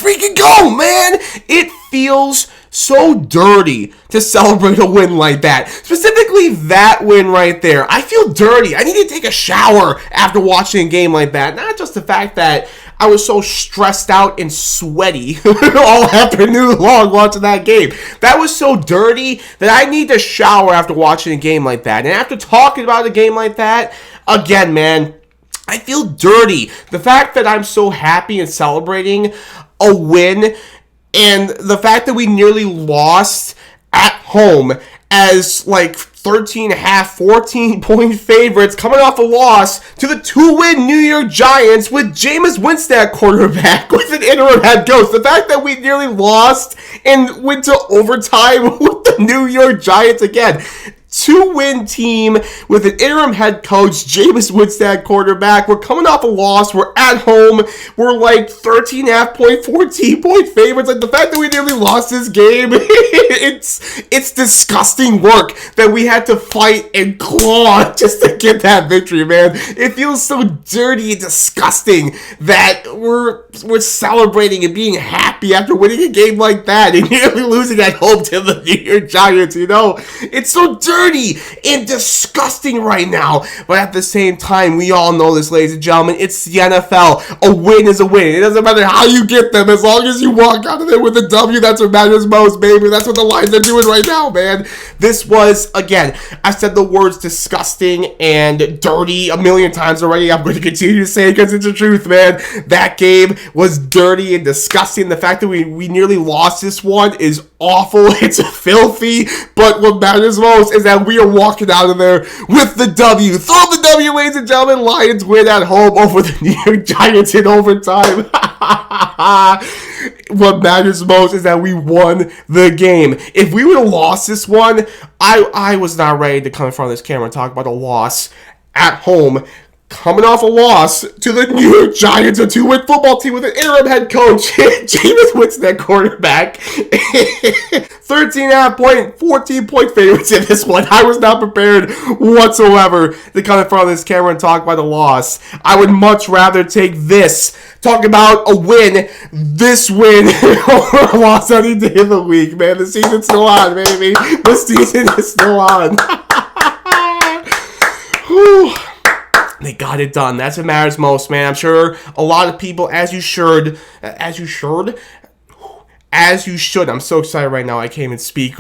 freaking go, man. It feels so dirty to celebrate a win like that. Specifically that win right there. I feel dirty. I need to take a shower after watching a game like that. Not just the fact that I was so stressed out and sweaty all afternoon long watching that game. That was so dirty that I need to shower after watching a game like that. And after talking about a game like that, again, man, I feel dirty. The fact that I'm so happy and celebrating a win, and the fact that we nearly lost at home as like 13.5, 14-point favorites coming off a loss to the 2-win New York Giants with Jameis Winston at quarterback with an interim head coach. The fact that we nearly lost and went to overtime with the New York Giants again. 2-win team with an interim head coach, Jameis Winston at quarterback. We're coming off a loss. We're at home. We're like 13.5 point, 14-point favorites. Like the fact that we nearly lost this game, it's disgusting work that we had to fight and claw just to get that victory, man. It feels so dirty and disgusting that we're celebrating and being happy after winning a game like that and nearly losing at home to the New York Giants, you know? It's so dirty and disgusting right now, but at the same time, we all know this, ladies and gentlemen, it's the NFL. A win is a win. It doesn't matter how you get them, as long as you walk out of there with a W. That's what matters most, baby. That's what the Lions are doing right now, man. This was, again, I've said the words disgusting and dirty a million times already. I'm going to continue to say it because it's the truth, man. That game was dirty and disgusting. The fact that we nearly lost this one is awful. It's filthy, but what matters most is that we are walking out of there with the W. Throw the W, ladies and gentlemen. Lions win at home over the New York Giants in overtime. What matters most is that we won the game. If we would have lost this one, I was not ready to come in front of this camera and talk about a loss at home. Coming off a loss to the New York Giants, a 2-win football team with an interim head coach, Jameis Winston at quarterback. 13.5 point, 14-point favorites in this one. I was not prepared whatsoever to come in front of this camera and talk about a loss. I would much rather take this, talk about a win, this win, over a loss any day of the week, man. The season's still on, baby. The season is still on. Whew. They got it done. That's what matters most, man. I'm sure a lot of people, as you should. I'm so excited right now. I can't even speak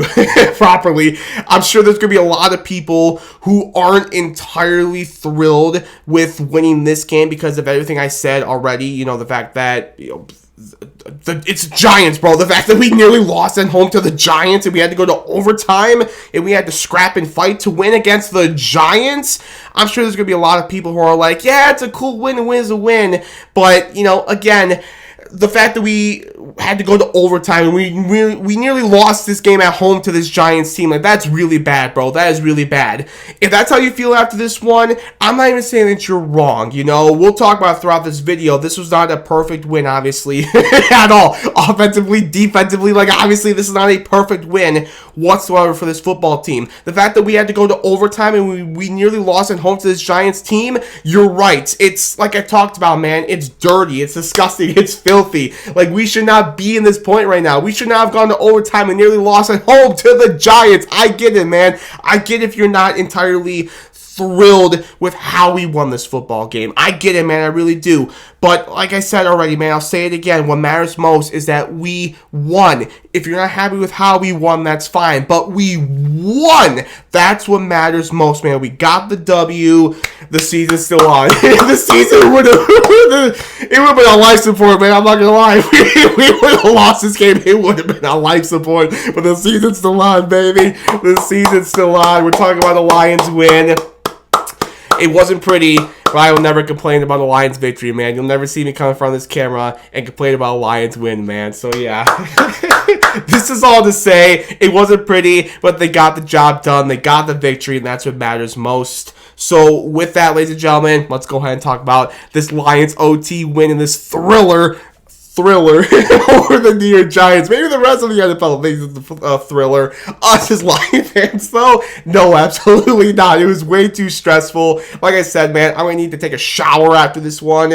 properly. I'm sure there's going to be a lot of people who aren't entirely thrilled with winning this game because of everything I said already. You know, the fact that, you know, it's Giants, bro. The fact that we nearly lost at home to the Giants and we had to go to overtime and we had to scrap and fight to win against the Giants. I'm sure there's going to be a lot of people who are like, yeah, it's a cool win. A win is a win. But, you know, again, the fact that we had to go to overtime and we nearly lost this game at home to this Giants team, like, that's really bad, bro. That is really bad. If that's how you feel after this one, I'm not even saying that you're wrong, you know. We'll talk about it throughout this video. This was not a perfect win, obviously, at all. Offensively, defensively, like, obviously, this is not a perfect win whatsoever for this football team. The fact that we had to go to overtime and we nearly lost at home to this Giants team, you're right. It's, like I talked about, man, it's dirty, it's disgusting, it's filthy. Like, we should not be in this point right now. We should not have gone to overtime and nearly lost at home to the Giants. I get it, man. I get if you're not entirely thrilled with how we won this football game. I get it, man. I really do. But like I said already, man, I'll say it again. What matters most is that we won. If you're not happy with how we won, that's fine. But we won. That's what matters most, man. We got the W. The season's still on. The season would have been on life support, man. I'm not gonna lie. We would have lost this game. It would have been on life support. But the season's still on, baby. The season's still on. We're talking about the Lions win. It wasn't pretty, but I will never complain about a Lions victory, man. You'll never see me come in front of this camera and complain about a Lions win, man. So, yeah. This is all to say, it wasn't pretty, but they got the job done. They got the victory, and that's what matters most. So, with that, ladies and gentlemen, let's go ahead and talk about this Lions OT win and this thriller over the New York Giants. Maybe the rest of the NFL thinks it's a thriller. Us as Lions fans, though, no, absolutely not. It was way too stressful. Like I said, man, I'm going to need to take a shower after this one.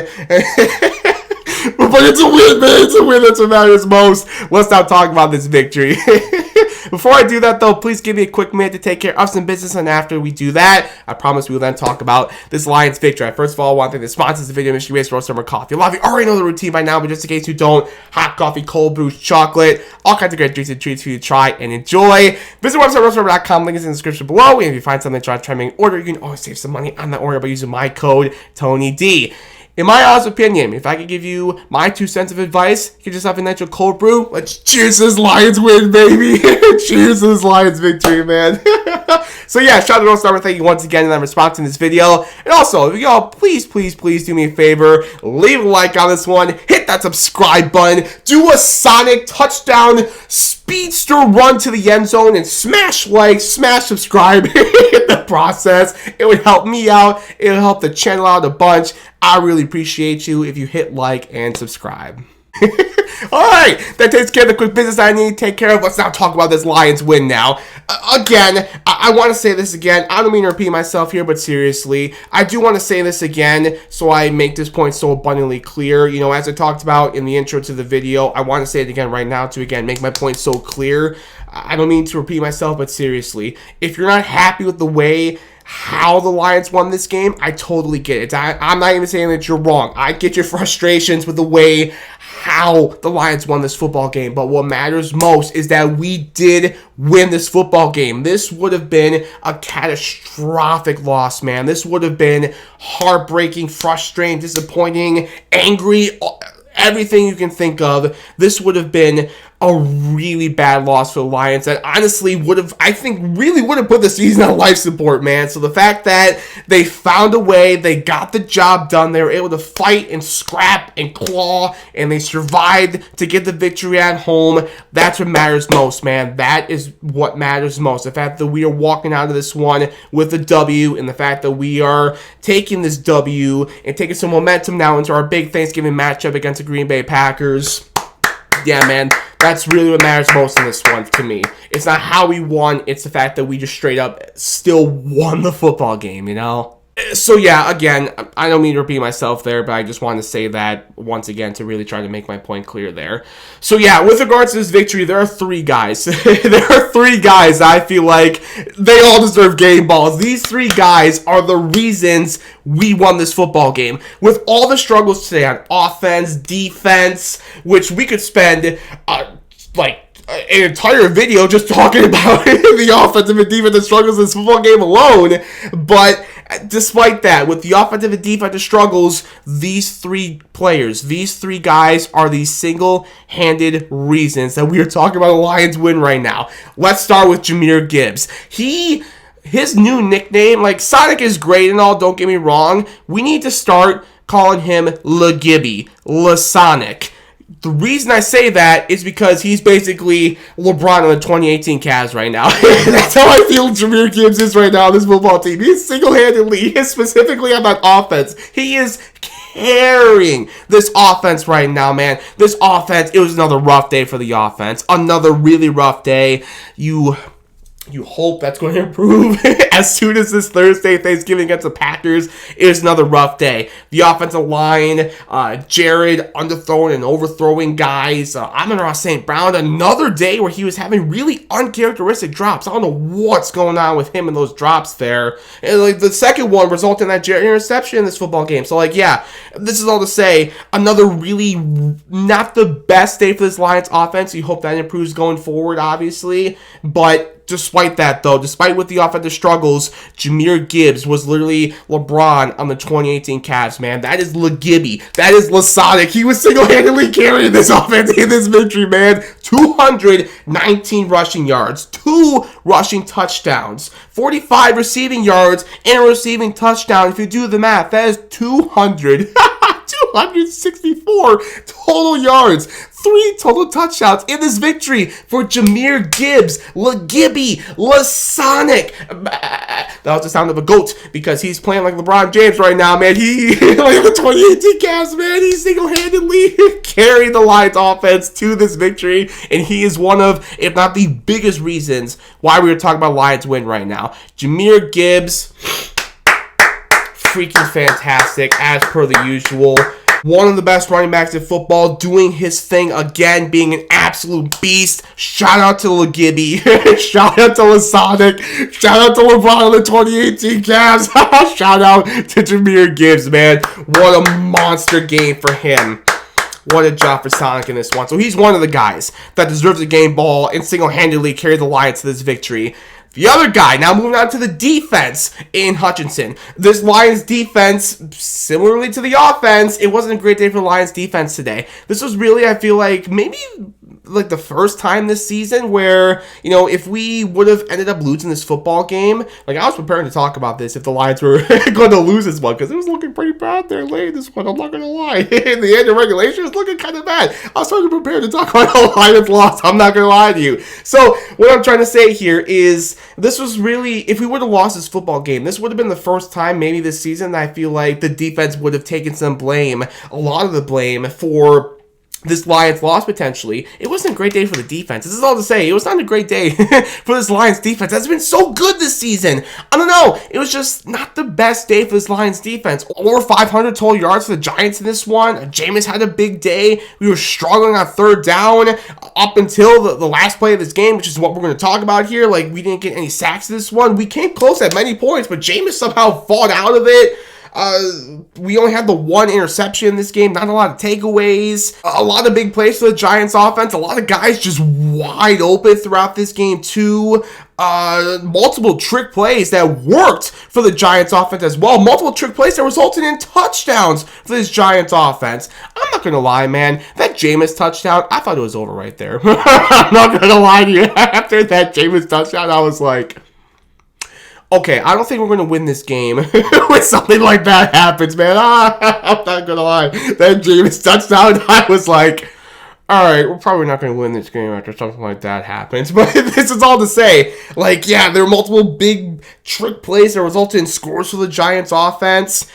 But it's a win, man. It's a win. That's what matters most. Let's not talk about this victory. Before I do that, though, please give me a quick minute to take care of some business, and after we do that, I promise we will then talk about this Lions victory. First of all, I want to thank the sponsors of the video, Mystery Base Roast Summer Coffee. A lot of you already know the routine by now, but just in case you don't, hot coffee, cold brew, chocolate, all kinds of great drinks and treats for you to try and enjoy. Visit our website, roastsummer.com. Link is in the description below. And if you find something try to order, you can always save some money on that order by using my code, TonyD. In my honest opinion, if I could give you my 2 cents of advice, get yourself a nice cold brew. Let's cheers to this Lions win, baby. Cheers to this Lions victory, man. So yeah, shout out to Roast Summer. Thank you once again for response in this video. And also, y'all, please do me a favor. Leave a like on this one. Hit that subscribe button. Do a Sonic touchdown speedster run to the end zone and smash like, smash subscribe in the process. It would help me out. It would help the channel out a bunch. I really appreciate you if you hit like and subscribe. Alright, that takes care of the quick business I need to take care of. Let's now talk about this Lions win now. Again, I want to say this again. I don't mean to repeat myself here, but seriously, I do want to say this again so I make this point so abundantly clear. You know, as I talked about in the intro to the video, I want to say it again right now to, again, make my point so clear. I don't mean to repeat myself, but seriously, if you're not happy with the way how the Lions won this game, I totally get it. I'm not even saying that you're wrong. I get your frustrations with the way how the Lions won this football game. But what matters most is that we did win this football game. This would have been a catastrophic loss, man. This would have been heartbreaking, frustrating, disappointing, angry, everything you can think of. This would have been a really bad loss for the Lions that honestly would have, I think, really would have put the season on life support, man. So the fact that they found a way, they got the job done, they were able to fight and scrap and claw, and they survived to get the victory at home, that's what matters most, man. That is what matters most. The fact that we are walking out of this one with a W, and the fact that we are taking this W and taking some momentum now into our big Thanksgiving matchup against the Green Bay Packers. Yeah, man, that's really what matters most in this one to me. It's not how we won, it's the fact that we just straight up still won the football game, you know? So yeah, again, I don't mean to repeat myself there, but I just wanted to say that once again to really try to make my point clear there. So yeah, with regards to this victory, there are 3 guys. There are 3 guys I feel like they all deserve game balls. These 3 guys are the reasons we won this football game. With all the struggles today on offense, defense, which we could spend like an entire video just talking about the offensive and defensive struggles in this football game alone. But despite that, with the offensive and defensive struggles, these 3 players, these 3 guys are the single-handed reasons that we are talking about a Lions win right now. Let's start with Jahmyr Gibbs. His new nickname, like, Sonic is great and all, don't get me wrong. We need to start calling him La Gibby, La Sonic. The reason I say that is because he's basically LeBron on the 2018 Cavs right now. That's how I feel Jahmyr Gibbs is right now on this football team. He's single-handedly, specifically on that offense, he is carrying this offense right now, man. This offense, it was another rough day for the offense. Another really rough day. You hope that's going to improve as soon as this Thursday, Thanksgiving against the Packers, is another rough day. The offensive line, Jared underthrowing and overthrowing guys. Amon-Ra St. Brown, another day where he was having really uncharacteristic drops. I don't know what's going on with him and those drops there. And like the second one resulted in that Jared interception in this football game. So like, yeah, this is all to say, another really not the best day for this Lions offense. You hope that improves going forward, obviously. But despite that, though, despite with the offensive struggles, Jahmyr Gibbs was literally LeBron on the 2018 Cavs, man. That is La Gibby. That is La Sonic. He was single-handedly carrying this offense in this victory, man. 219 rushing yards, 2 rushing touchdowns, 45 receiving yards, and a receiving touchdown. If you do the math, that is 264 total yards, 3 total touchdowns in this victory for Jahmyr Gibbs, La Gibby, La Sonic. That was the sound of a goat because he's playing like LeBron James right now, man. He, like the 2018 Cavs, man, he single-handedly carried the Lions offense to this victory, and he is one of, if not the biggest reasons why we are talking about Lions win right now. Jahmyr Gibbs, freaking fantastic, as per the usual. One of the best running backs in football, doing his thing again, being an absolute beast. Shout out to LeGibby. Shout out to Lasonic. Shout out to LeBron of the 2018 Cavs. Shout out to Jahmyr Gibbs, man. What a monster game for him. What a job for Sonic in this one. So he's one of the guys that deserves a game ball and single-handedly carried the Lions to this victory. The other guy, now moving on to the defense in Hutchinson. This Lions defense, similarly to the offense, it wasn't a great day for the Lions defense today. This was really, I feel like, maybe like the first time this season where, you know, if we would have ended up losing this football game, like I was preparing to talk about this if the Lions were going to lose this one, because it was looking pretty bad there late in this one, I'm not going to lie. In the end of regulation, it was looking kind of bad. I was trying to prepare to talk about how the Lions lost, I'm not going to lie to you. So, what I'm trying to say here is, this was really, if we would have lost this football game, this would have been the first time maybe this season that I feel like the defense would have taken some blame, a lot of the blame for this Lions loss potentially. It wasn't a great day for the defense. This is all to say, it was not a great day for this Lions defense. That's been so good this season. I don't know. It was just not the best day for this Lions defense. Over 500 total yards for the Giants in this one. Jameis had a big day. We were struggling on third down up until the last play of this game, which is what we're going to talk about here. Like, we didn't get any sacks in this one. We came close at many points, but Jameis somehow fought out of it. We only had the one interception in this game, not a lot of takeaways, a lot of big plays for the Giants offense, a lot of guys just wide open throughout this game too. Multiple trick plays that worked for the Giants offense as well. Multiple trick plays that resulted in touchdowns for this Giants offense. I'm not going to lie, man. That Jameis touchdown, I thought it was over right there. I'm not going to lie to you. After that Jameis touchdown, I was like, okay, I don't think we're going to win this game when something like that happens, man. I'm not going to lie. That Jameis touchdown, I was like, all right, we're probably not going to win this game after something like that happens. But this is all to say, like, yeah, there were multiple big trick plays that resulted in scores for the Giants offense.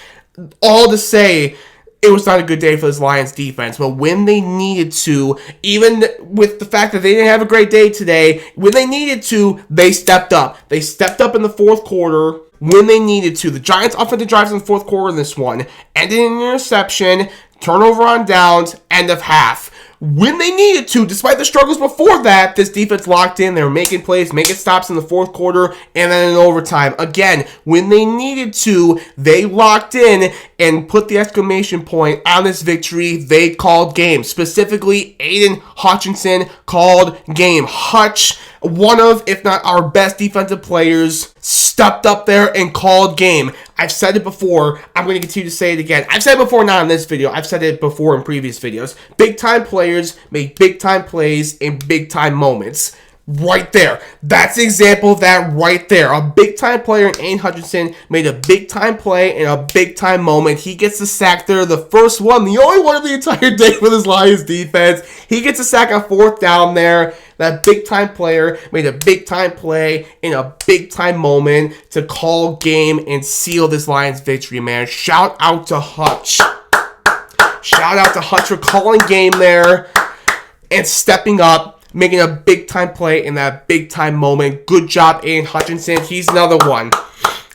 All to say, it was not a good day for this Lions defense, but when they needed to, even with the fact that they didn't have a great day today, when they needed to, they stepped up. They stepped up in the fourth quarter when they needed to. The Giants' offensive drives in the fourth quarter in this one ended in an interception, turnover on downs, end of half. When they needed to, despite the struggles before that, this defense locked in. They were making plays, making stops in the fourth quarter, and then in overtime. Again, when they needed to, they locked in and put the exclamation point on this victory. They called game. Specifically, Aiden Hutchinson called game. Hutch, one of, if not our best defensive players, stepped up there and called game. I've said it before. I'm going to continue to say it again. I've said it before, not in this video. I've said it before in previous videos. Big-time players make big-time plays in big-time moments. Right there. That's the example of that right there. A big-time player in Aiden Hutchinson made a big-time play in a big-time moment. He gets the sack there, the first one, the only one of the entire day for this Lions defense. He gets a sack on fourth down there. That big-time player made a big-time play in a big-time moment to call game and seal this Lions victory, man. Shout out to Hutch. Shout out to Hutch for calling game there and stepping up, making a big-time play in that big-time moment. Good job, Aiden Hutchinson. He's another one.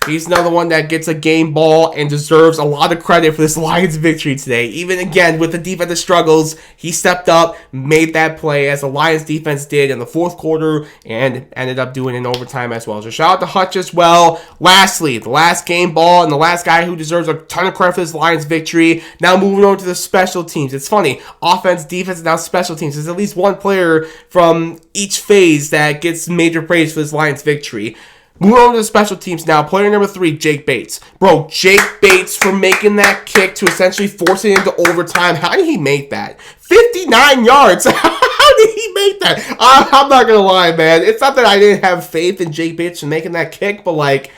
He's another one that gets a game ball and deserves a lot of credit for this Lions victory today. Even again, with the defensive struggles, he stepped up, made that play as the Lions defense did in the fourth quarter and ended up doing it in overtime as well. So shout out to Hutch as well. Lastly, the last game ball and the last guy who deserves a ton of credit for this Lions victory. Now moving on to the special teams. It's funny. Offense, defense, and now special teams. There's at least one player from each phase that gets major praise for this Lions victory. Moving on to the special teams now. Player number 3, Jake Bates. Bro, Jake Bates for making that kick to essentially force it into overtime. How did he make that? 59 yards. How did he make that? I'm not going to lie, man. It's not that I didn't have faith in Jake Bates for making that kick, but like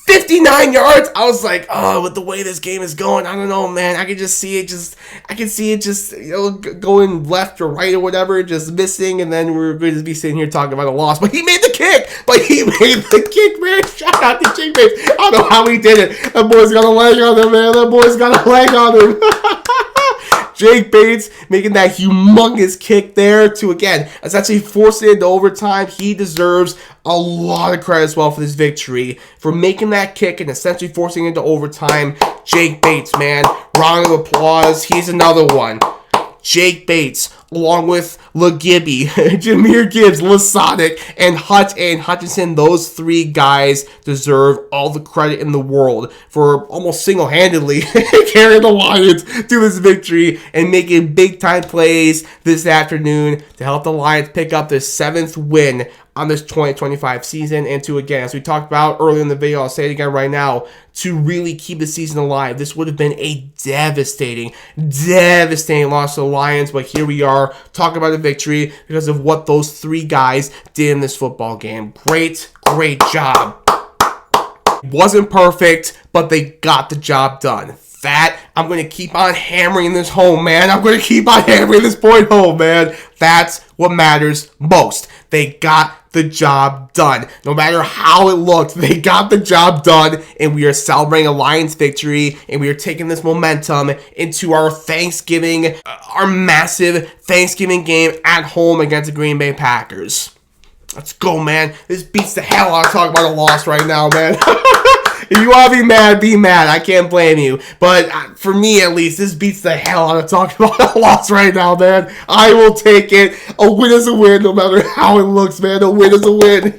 59 yards. I was like, oh, with the way this game is going, I don't know, man. I can see it just, you know, going left or right or whatever, just missing, and then we're going to be sitting here talking about a loss. But he made the kick. Man. Shout out to Jake Bates. I don't know how he did it. That boy's got a leg on him, man. That boy's got a leg on him. Jake Bates making that humongous kick there to, again, essentially forcing it into overtime. He deserves a lot of credit as well for this victory, for making that kick and essentially forcing it into overtime. Jake Bates, man, round of applause. He's another one. Jake Bates, along with Gibby, Jahmyr Gibbs, Lasonic, and Hutch and Hutchinson, those three guys deserve all the credit in the world for almost single-handedly carrying the Lions to this victory and making big-time plays this afternoon to help the Lions pick up their 7th win on this 2025 season, and to, again, as we talked about earlier in the video, I'll say it again right now, to really keep the season alive. This would have been a devastating loss to the Lions, but here we are talking about a victory because of what those three guys did in this football game. Great job. It wasn't perfect, but they got the job done. That, I'm going to keep on hammering this home, man. I'm going to keep on hammering this point home, man. That's what matters most. They got the job done. No matter how it looked, they got the job done, and we are celebrating a Lions victory, and we are taking this momentum into our Thanksgiving, our massive Thanksgiving game at home against the Green Bay Packers. Let's go, man. This beats the hell out of talking about a loss right now, man. If you want to be mad, be mad. I can't blame you. But for me, at least, this beats the hell out of talking about a loss right now, man. I will take it. A win is a win, no matter how it looks, man. A win is a win.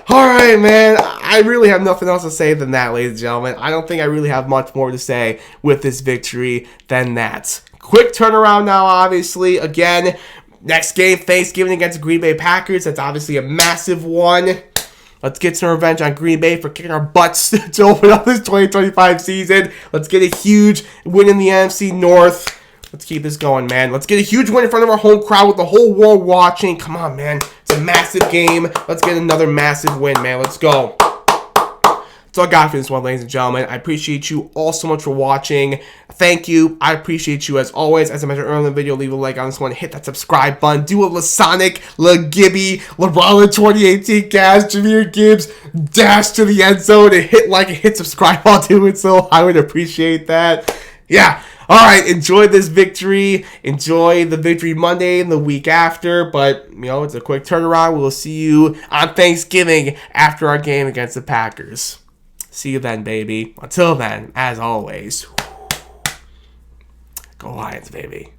All right, man. I really have nothing else to say than that, ladies and gentlemen. I don't think I really have much more to say with this victory than that. Quick turnaround now, obviously. Again, next game, Thanksgiving against the Green Bay Packers. That's obviously a massive one. Let's get some revenge on Green Bay for kicking our butts to open up this 2025 season. Let's get a huge win in the NFC North. Let's keep this going, man. Let's get a huge win in front of our home crowd with the whole world watching. Come on, man. It's a massive game. Let's get another massive win, man. Let's go. That's all I got for this one, ladies and gentlemen. I appreciate you all so much for watching. Thank you. I appreciate you as always. As I mentioned earlier in the video, leave a like on this one. Hit that subscribe button. Do a Lasonic, Gibby, LeBron 2018 cast, Jahmyr Gibbs, dash to the end zone and hit like and hit subscribe while doing so. I would appreciate that. Yeah. All right. Enjoy this victory. Enjoy the victory Monday and the week after. But, you know, it's a quick turnaround. We'll see you on Thanksgiving after our game against the Packers. See you then, baby. Until then, as always, go Lions, baby.